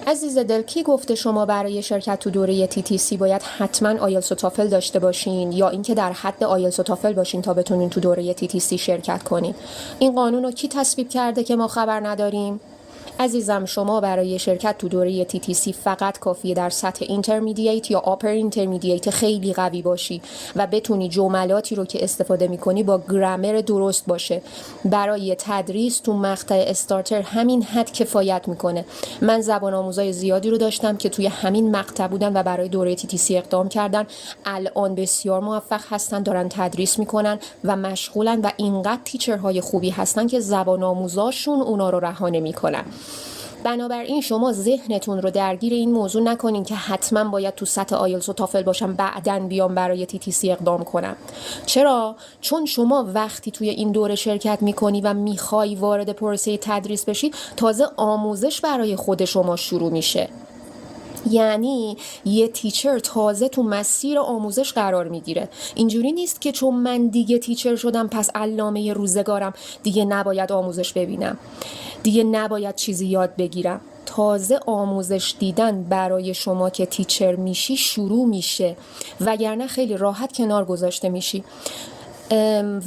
عزیز دل، کی گفته شما برای شرکت تو دوره TTC باید حتما آیلتس و تافل داشته باشین یا اینکه در حد آیلتس و تافل باشین تا بتونین تو دوره TTC شرکت کنین؟ این قانون رو کی تصویب کرده که ما خبر نداریم؟ عزیزم، شما برای شرکت تو دوره TTC فقط کافیه در سطح اینترمدییت یا آپر اینترمدییت خیلی قوی باشی و بتونی جملاتی رو که استفاده میکنی با گرامر درست باشه. برای تدریس تو مقطع استارتر همین حد کفایت میکنه. من زبان آموزای زیادی رو داشتم که توی همین مقطع بودن و برای دوره TTC اقدام کردن. الان بسیار موفق هستن، دارن تدریس میکنن و مشغولن و اینقدر تیچرهای خوبی هستن که زبان آموزاشون اونا رو رها نمیکنن. بنابراین شما ذهنتون رو درگیر این موضوع نکنین که حتما باید تو سطح آیلتس و تافل باشم بعداً بیام برای TTC اقدام کنم. چرا؟ چون شما وقتی توی این دوره شرکت میکنی و میخوای وارد پروسه تدریس بشی، تازه آموزش برای خود شما شروع میشه. یعنی یه تیچر تازه تو مسیر آموزش قرار میگیره. اینجوری نیست که چون من دیگه تیچر شدم پس علامه روزگارم دیگه نباید آموزش ببینم، دیگه نباید چیزی یاد بگیرم. تازه آموزش دیدن برای شما که تیچر میشی شروع میشه، وگرنه خیلی راحت کنار گذاشته میشی.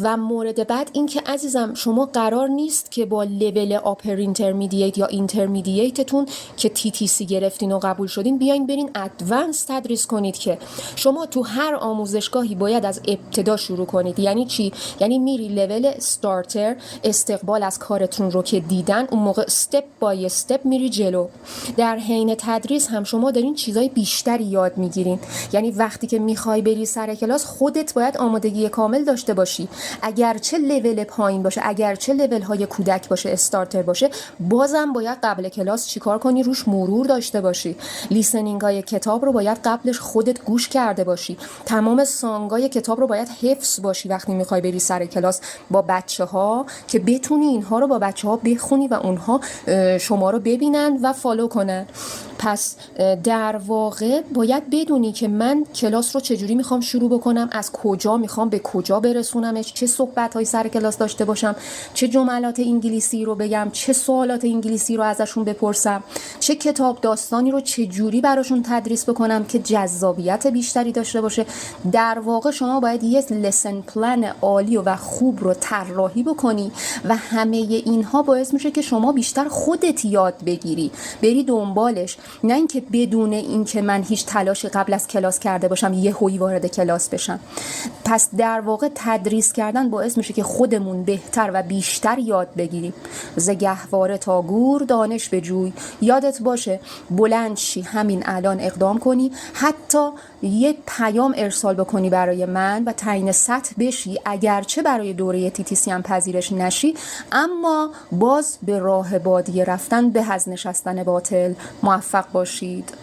و مورد بعد این که عزیزم، شما قرار نیست که با لول آپر اینترمدییت یا اینترمدییتتون که TTC گرفتین و قبول شدین بیاین برین ادوانس تدریس کنید. که شما تو هر آموزشگاهی باید از ابتدا شروع کنید. یعنی چی؟ یعنی میری لول استارتر، استقبال از کارتون رو که دیدن، اون موقع استپ بای استپ میری جلو. در حین تدریس هم شما دارین چیزای بیشتری یاد میگیرین. یعنی وقتی که میخوای بری سر کلاس خودت باید آمادگی کامل داشته باشی. اگرچه لول پایین باشه، اگرچه لول های کودک باشه، استارتر باشه، بازم باید قبل کلاس چیکار کنی؟ روش مرور داشته باشی. لیسنینگ های کتاب رو باید قبلش خودت گوش کرده باشی. تمام سانگ های کتاب رو باید حفظ باشی وقتی میخوای بری سر کلاس با بچه ها، که بتونی اینها رو با بچه ها بخونی و اونها شما رو ببینن و فالو کنن. پس در واقع باید بدونی که من کلاس رو چجوری میخوام شروع بکنم، از کجا میخوام به کجا برسونمش، چه صحبت‌های سر کلاس داشته باشم، چه جملات انگلیسی رو بگم، چه سوالات انگلیسی رو ازشون بپرسم، چه کتاب داستانی رو چجوری براشون تدریس بکنم که جذابیت بیشتری داشته باشه. در واقع شما باید یه لسن پلن عالی و خوب رو طراحی بکنی و همه اینها باعث میشه که شما بیشتر خودت یاد بگیری، بری دنبالش، نه اینکه بدون اینکه من هیچ تلاشی قبل از کلاس کرده باشم یهویی وارد کلاس بشم. پس در واقع تدریس کردن باعث میشه که خودمون بهتر و بیشتر یاد بگیریم. ز گهواره تا گور دانش بجوی. یادت باشه بلند شی، همین الان اقدام کنی، حتی یه پیام ارسال بکنی برای من و تعیین سطح بشی. اگرچه برای دوره TTC هم پذیرش نشی، اما باز به راه بادیه رفتن به از نشستن باطل. موفق باشید.